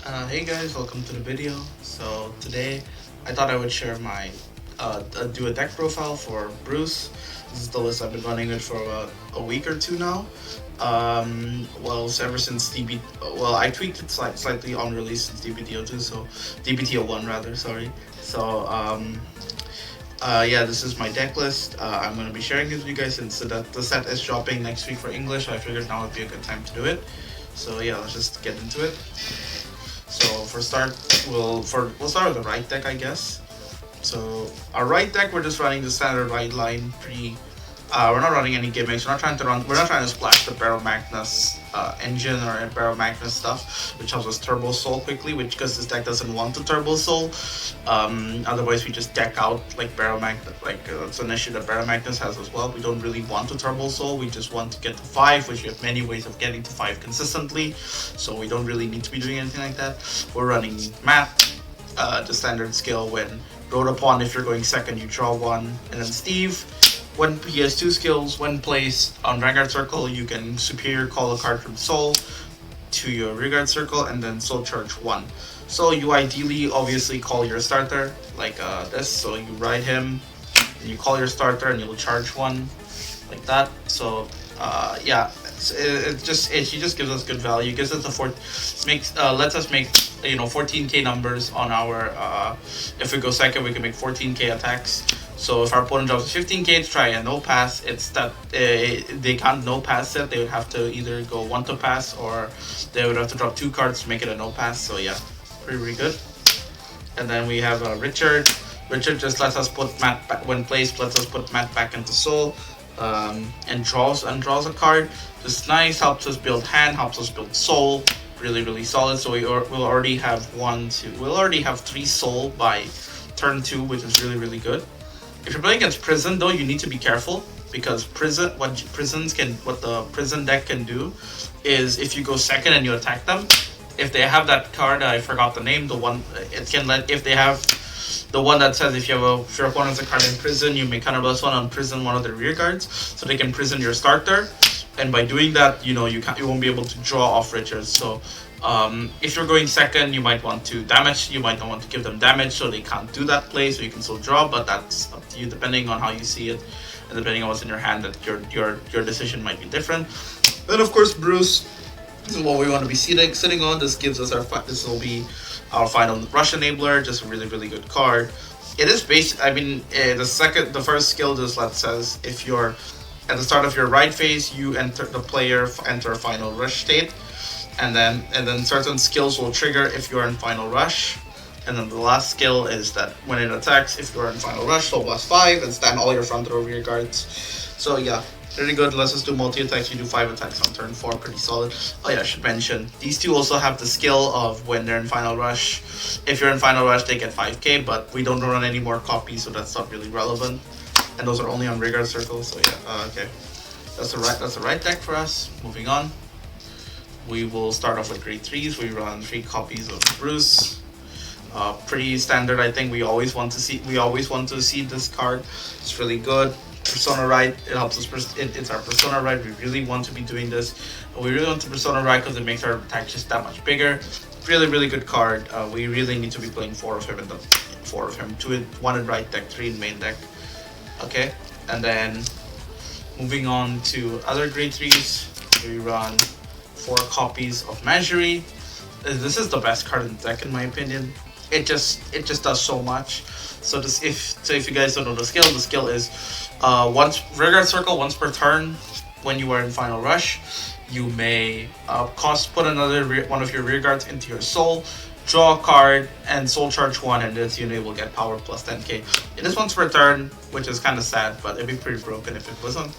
Hey guys, welcome to the video. So today I thought I would share my do a deck profile for Bruce. This is the list I've been running it for about a week or two now. Ever since I tweaked it slightly on release since DBT02, so DBT01 rather, sorry. So yeah, this is my deck list. I'm gonna be sharing it with you guys since the set is dropping next week for English. I figured now would be a good time to do it. So yeah, let's just get into it. So for start, we'll start with the right deck, I guess. So our right deck, we're just running the standard right line. We're not running any gimmicks. We're not trying to splash the Barrel Magnus engine or Barrel Magnus stuff, which helps us Turbo Soul quickly. Because this deck doesn't want to Turbo Soul. Otherwise, we just deck out like Barrel Magnus. That's an issue that Barrel Magnus has as well. We don't really want to Turbo Soul. We just want to get to 5, which we have many ways of getting to 5 consistently. So we don't really need to be doing anything like that. We're running Matt, the standard skill when road upon. If you're going second, you draw 1, and then Steve. When he has 2 skills, when placed on Vanguard Circle, you can Superior call a card from Soul to your Rearguard Circle and then Soul Charge 1. So you ideally obviously call your starter like this, so you ride him, and you call your starter and you'll charge 1 like that. So yeah, he just gives us good value. Gives us lets us make 14k numbers on our if we go second, we can make 14k attacks. So if our opponent drops 15k to try a no pass, it's that they can't no pass it. They would have to either go 1 to pass or they would have to drop 2 cards to make it a no pass. So yeah, pretty good. And then we have Richard. Richard just lets us put Matt back when placed. Lets us put Matt back into Soul, and draws a card. Just nice. Helps us build hand. Helps us build Soul. Really solid. So we'll already have We'll already have 3 Soul by turn 2, which is really good. If you're playing against Prison though, you need to be careful because what the Prison deck can do is if you go second and you attack them, if they have that card, I forgot the name, if they have the one that says if your opponent has a card in Prison, you may counterblast 1 on Prison one of the rear guards, so they can prison your starter, and by doing that, you won't be able to draw off Richard. So if you're going second, you might want to damage. You might not want to give them damage, so they can't do that play. So you can still draw, but that's up to you, depending on how you see it, and depending on what's in your hand. That your decision might be different. Then of course, Bruce. This is what we want to be sitting on. This gives us this will be our final Rush Enabler. Just a really good card. It is based. I mean, the first skill just says if you're at the start of your right phase, enter a final rush state. And then certain skills will trigger if you are in final rush. And then the last skill is that when it attacks, if you are in final rush, so blast 5 and stand all your front row rear guards. So yeah, really good. Let's just do multi attacks. You do 5 attacks on turn 4, pretty solid. Oh yeah, I should mention these two also have the skill of when they're in final rush. If you're in final rush, they get 5k, but we don't run any more copies, so that's not really relevant. And those are only on Rearguard circles. So yeah, okay, that's the right deck for us. Moving on. We will start off with grade 3s. We run 3 copies of Bruce. Pretty standard, I think. We always want to see this card. It's really good. Persona Right. It helps us. It's our Persona Right. We really want to be doing this. We really want to Persona Right because it makes our attack just that much bigger. Really good card. We really need to be playing 4 of him 2 in 1 in right deck, 3 in main deck. Okay, and then moving on to other grade 3s. We run 4 copies of Menagerie. This is the best card in the deck in my opinion. It just does so much. So if you guys don't know the skill is once Rearguard Circle once per turn when you are in final rush, you may put one of your rear guards into your Soul, draw a card, and Soul Charge 1, and this unit will get power plus 10k. It is once per turn, which is kind of sad, but it'd be pretty broken if it wasn't.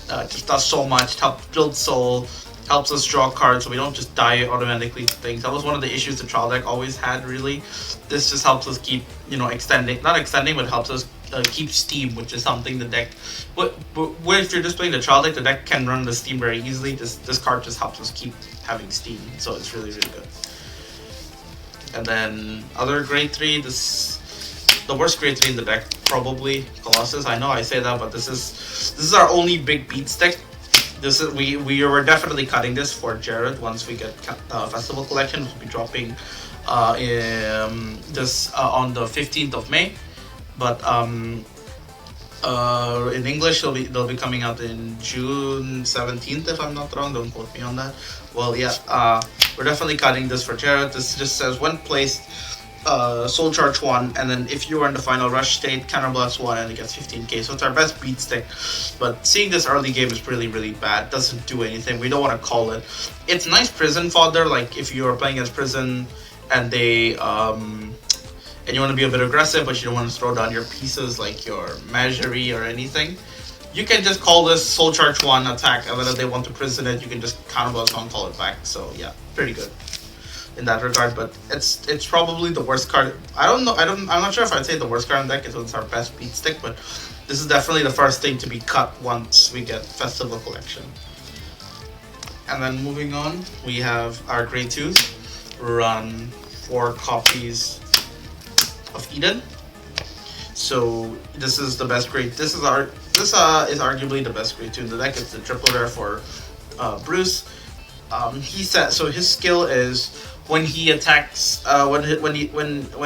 It just does so much. Helps build Soul. Helps us draw cards so we don't just die automatically to things. That was one of the issues the trial deck always had, really. This just helps us keep, not extending, but helps us keep steam, which is something the deck... But if you're just playing the trial deck, the deck can run the steam very easily. This card just helps us keep having steam, so it's really good. And then other grade 3, the worst grade 3 in the deck, probably Colossus. I know I say that, but this is our only big beats deck. this is we were definitely cutting this for Jared once we get Festival Collection. We'll be dropping this on the 15th of May, but in English they'll be coming out in June 17th if I'm not wrong. Don't quote me on that. Well, yeah, we're definitely cutting this for Jared. This just says when placed, Soul Charge 1, and then if you are in the final rush state, Counterblast 1, and it gets 15k. So it's our best beat stick. But seeing this early game is really, really bad. Doesn't do anything. We don't want to call it. It's nice prison fodder, like if you are playing as prison and they and you want to be a bit aggressive, but you don't want to throw down your pieces like your Menagerie or anything. You can just call this Soul Charge 1 attack, and then if they want to prison it, you can just Counterblast 1, call it back. So yeah, pretty good in that regard, but it's probably the worst card. I'm not sure if I'd say the worst card in the deck. It's our best beat stick, but this is definitely the first thing to be cut once we get Festival Collection. And then moving on, we have our Grade 2s. Run 4 copies of Eden. So this is the best grade. This is arguably the best grade 2 in the deck. It's the triple rare for Bruce. He said so. His skill is when he attacks, when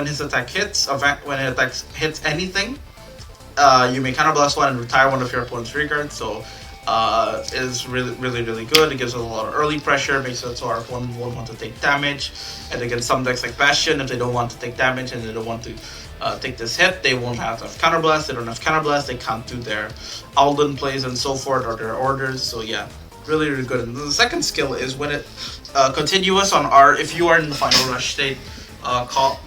his attack hits, when it attacks hits anything, you may Counterblast 1 and retire one of your opponent's rear guards. So is really good. It gives us a lot of early pressure, makes it so our opponent won't want to take damage. And against some decks like Bastion, if they don't want to take damage and they don't want to take this hit, they won't have Counterblast. They don't have Counterblast, they can't do their Alden plays and so forth, or their orders. So yeah, really good. And the second skill is when it continuous on if you are in the final rush state, if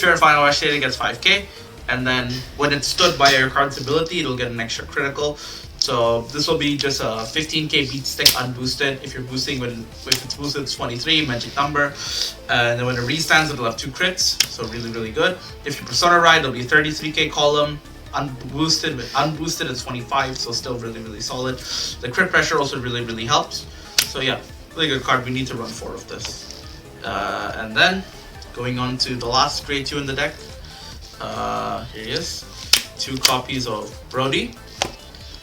you're in final rush state, it gets 5k, and then when it's stood by your card's ability, it'll get an extra critical. So this will be just a 15k beat stick unboosted. If you're boosting, if it's boosted, it's 23 magic number, and then when it restands, it'll have 2 crits. So really good. If you Persona Ride, it'll be a 33k column. Unboosted it's 25, so still really solid. The crit pressure also really helps. So yeah, really good card. We need to run 4 of this. And then going on to the last grade 2 in the deck. Here he is. 2 copies of Brody.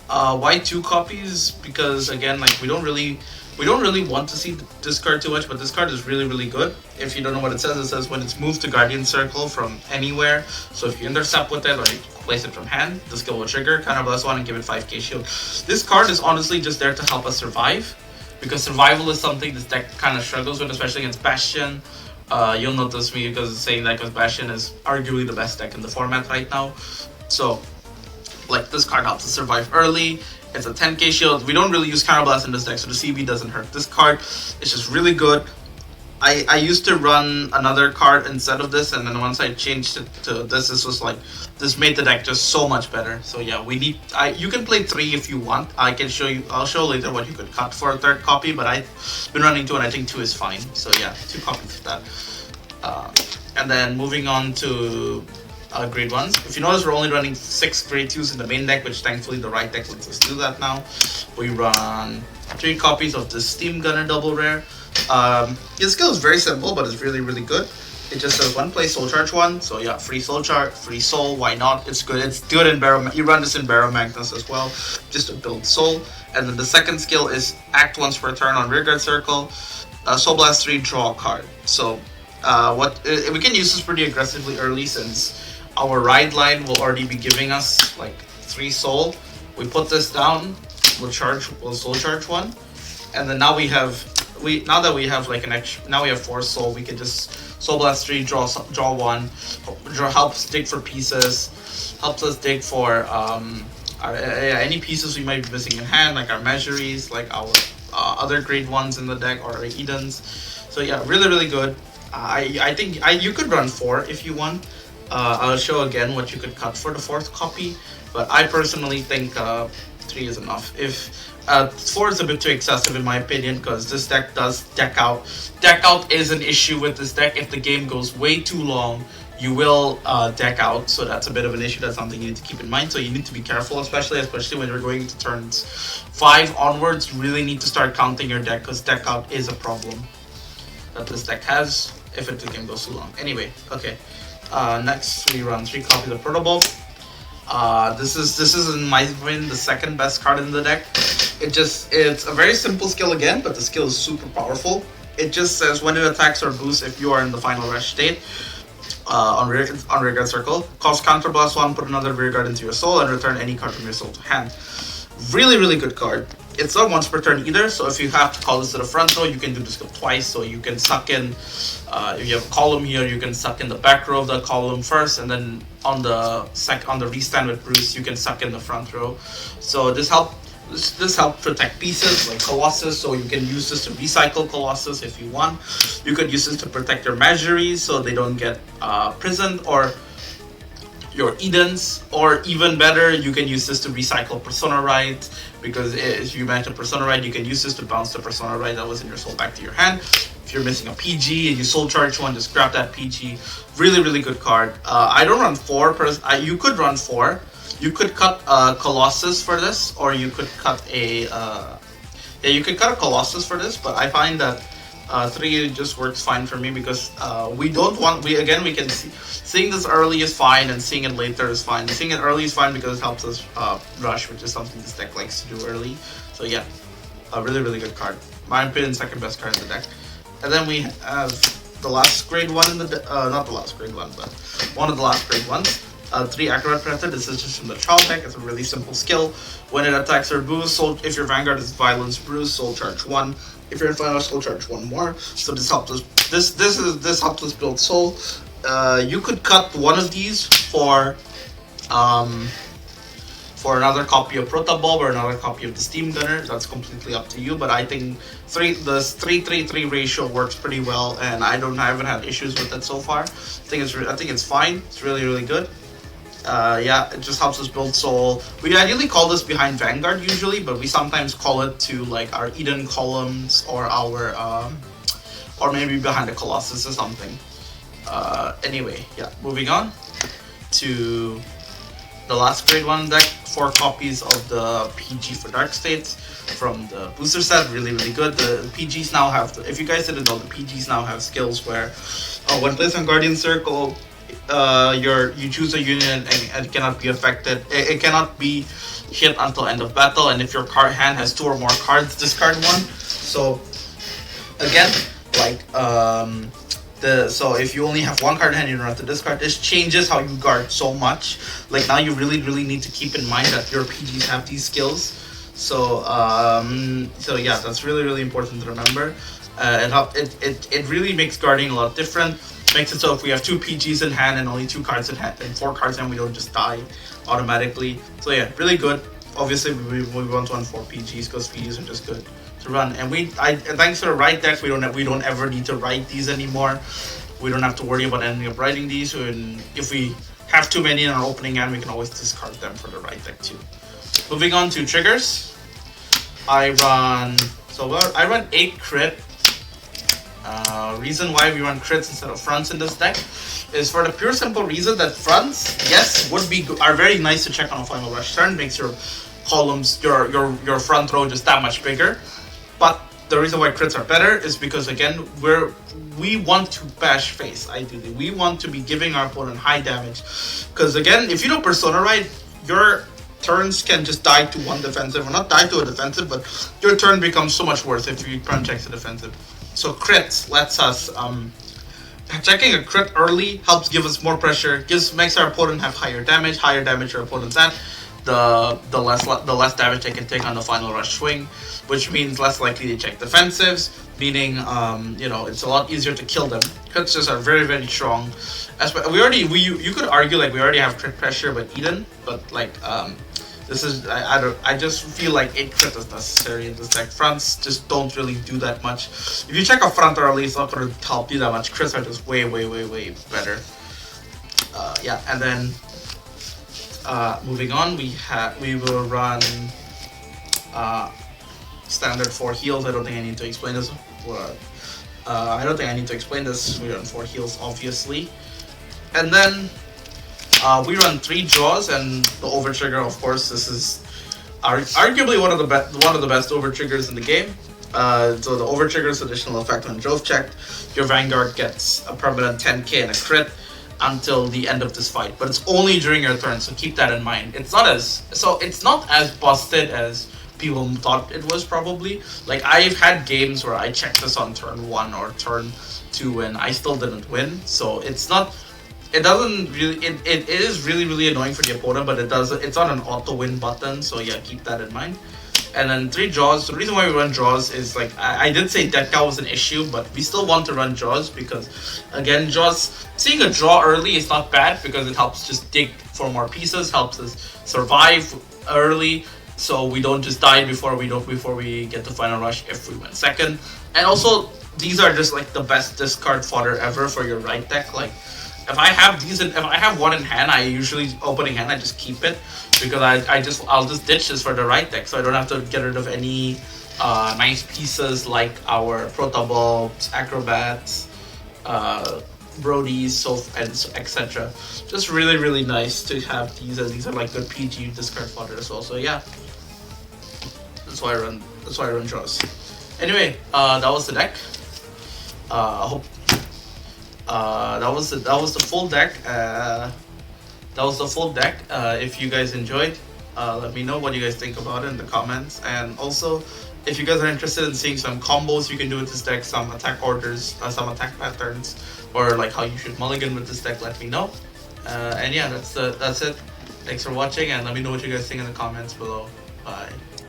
Why 2 copies? Because again, like we don't really want to see this card too much, but this card is really good. If you don't know what it says when it's moved to Guardian Circle from anywhere. So if you intercept with it or you place it from hand, the skill will trigger, Counterblast 1 and give it 5k shield. This card is honestly just there to help us survive, because survival is something this deck kind of struggles with, especially against Bastion. You'll notice me because saying that because Bastion is arguably the best deck in the format right now. So like this card helps us survive early. It's a 10k shield. We don't really use Counterblast in this deck, so the CB doesn't hurt. This card is just really good. I used to run another card instead of this, and then once I changed it to this, this made the deck just so much better. So yeah, you can play 3 if you want. I'll show later what you could cut for a 3rd copy, but I've been running 2 and I think 2 is fine. So yeah, 2 copies of that. And then moving on to grade 1s. If you notice, we're only running 6 grade 2s in the main deck, which thankfully the right deck lets us do that now. We run 3 copies of the Steam Gunner double rare. His skill is very simple, but it's really good. It just says one play Soul Charge 1, so yeah, free Soul Charge, free Soul, why not? It's good. It's good in Barrow. You run this in Barrow Magnus as well, just to build Soul. And then the second skill is act once per turn on Rearguard Circle. Soul Blast 3, draw a card. So we can use this pretty aggressively early, since our ride line will already be giving us like 3 Soul. We put this down, we'll Soul Charge 1, and then now we have like an extra. Now we have 4 Soul. We can just Soul Blast 3, draw 1, helps dig for pieces, helps us dig for any pieces we might be missing in hand, like our Menageries, like our other grade 1s in the deck, or our Edens. So yeah, really good. I think you could run 4 if you want. I'll show again what you could cut for the 4th copy, but I personally think 3 is enough. If 4 is a bit too excessive in my opinion, because this deck does deck out. Deck out is an issue with this deck. If the game goes way too long, you will deck out, so that's a bit of an issue. That's something you need to keep in mind. So you need to be careful, especially when you're going into turns 5 onwards. You really need to start counting your deck, because deck out is a problem that this deck has if the game goes too long. Anyway, okay. Next we run 3 copies of Protobolt. This is in my opinion the second best card in the deck. It's a very simple skill again, but the skill is super powerful. It just says when it attacks or boosts if you are in the final rush state on Rearguard Circle, cost counter +1, put another Rearguard into your soul, and return any card from your soul to hand. Really, really good card. It's not once per turn either, so if you have to call this to the front row, you can do this skill twice. So you can suck in, if you have a column here, you can suck in the back row of the column first, and then on the restand with Bruce, you can suck in the front row. So this helps protect pieces like Colossus, so you can use this to recycle Colossus if you want. You could use this to protect your Mageries so they don't get prisoned, or your Edens, or even better, you can use this to recycle Persona Right, because if you manage a Persona Right, you can use this to bounce the Persona Right that was in your soul back to your hand. If you're missing a PG and you soul charge one, just grab that PG. Really, really good card. I don't run 4, you could run 4. You could cut Colossus for this, or you could cut a you could cut a Colossus for this, but I find that 3 just works fine for me, because we can seeing this early is fine, and seeing it later is fine. Seeing it early is fine because it helps us rush, which is something this deck likes to do early. So yeah, a really, really good card. My opinion, second best card in the deck. And then we have the last grade one in the not the last grade one, but one of the last grade ones. 3 Acrobat Predator. This is just from the child deck. It's a really simple skill. When it attacks or boosts, if your Vanguard is Violence Bruise, Soul Charge 1. If you're in final, Soul Charge 1 more. So this helps us. This helps us build Soul. You could cut one of these for another copy of Protabulb or another copy of the Steam Gunner. That's completely up to you. But I think the 3-3-3 ratio works pretty well, and I haven't had issues with it so far. I think it's fine. It's really, really good. Yeah, it just helps us build Soul. We ideally call this behind Vanguard usually, but we sometimes call it to like our Eden columns or our or maybe behind the Colossus or something. Anyway, yeah, moving on to the last grade 1 deck. 4 copies of the PG for Dark States from the booster set. Really, really good. The PGs now have, if you guys didn't know, the PGs now have skills where when placed on Guardian Circle, you choose a union and it cannot be affected. It cannot be hit until end of battle, and if your card hand has 2 or more cards, discard 1. So again, like so if you only have 1 card in hand, you don't have to discard. This changes how you guard so much. Like now you really, really need to keep in mind that your PGs have these skills. So so yeah, that's really, really important to remember. It really makes guarding a lot different. Makes it so if we have 2 PGs in hand and only 2 cards in hand and 4 cards in hand, we don't just die automatically. So yeah, really good. Obviously we want to run 4 PGs because PGs are just good to run. And thanks to the right deck, we don't ever need to write these anymore. We don't have to worry about ending up writing these. And if we have too many in our opening hand, we can always discard them for the right deck too. Moving on to triggers, I run 8 crit. Reason why we run crits instead of fronts in this deck is for the pure simple reason that fronts, yes, are very nice to check on a final rush turn. Makes your columns, your front row just that much bigger. But the reason why crits are better is because again we want to bash face. Ideally, we want to be giving our opponent high damage. Because again, if you do Persona Right, your turns can just die to 1 defensive, or not die to a defensive, but your turn becomes so much worse if you turn checks a defensive. So crits lets us checking a crit early helps give us more pressure, makes our opponent have higher damage your opponent's at, the less damage they can take on the final rush swing, which means less likely to check defensives, meaning it's a lot easier to kill them. Crits just are very, very strong. You could argue like we already have crit pressure with Eden, but like this is I just feel like 8 crit is necessary in this deck. Fronts just don't really do that much. If you check a front early, it's not going to help you that much. Crits are just way, way, way, way better. Yeah, and then moving on, we will run standard 4 heals. I don't think I need to explain this. We run 4 heals, obviously, and then we run 3 draws and the over trigger. Of course, this is arguably one of the best over triggers in the game. So the over trigger is additional effect when drove checked. Your Vanguard gets a permanent 10k and a crit. until the end of this fight, but it's only during your turn, so keep that in mind. It's not as busted as people thought it was probably. Like I've had games where I checked this on turn 1 or turn 2 and I still didn't win. So it's not, it doesn't really, it is really really annoying for the opponent, but it's on an auto win button, so yeah, keep that in mind. And then 3 draws. The reason why we run draws is like I did say deck count was an issue, but we still want to run draws because again, draws, seeing a draw early is not bad because it helps just dig for more pieces, helps us survive early, so we don't just die before we get the final rush if we win second. And also these are just like the best discard fodder ever for your right deck. Like if I have one in hand, I usually opening hand I just keep it because I'll just ditch this for the right deck, so I don't have to get rid of any nice pieces like our Protabulbs, Acrobats, Brodies, and etc. Just really really nice to have these, as these are like good PG discard fodder as well. So yeah, that's why I run draws. Anyway, that was the deck. I hope that was the full deck. That was the full deck. If you guys enjoyed, let me know what you guys think about it in the comments. And also, if you guys are interested in seeing some combos you can do with this deck, some attack orders, some attack patterns, or like how you should mulligan with this deck, let me know. And yeah, that's it. Thanks for watching, and let me know what you guys think in the comments below. Bye.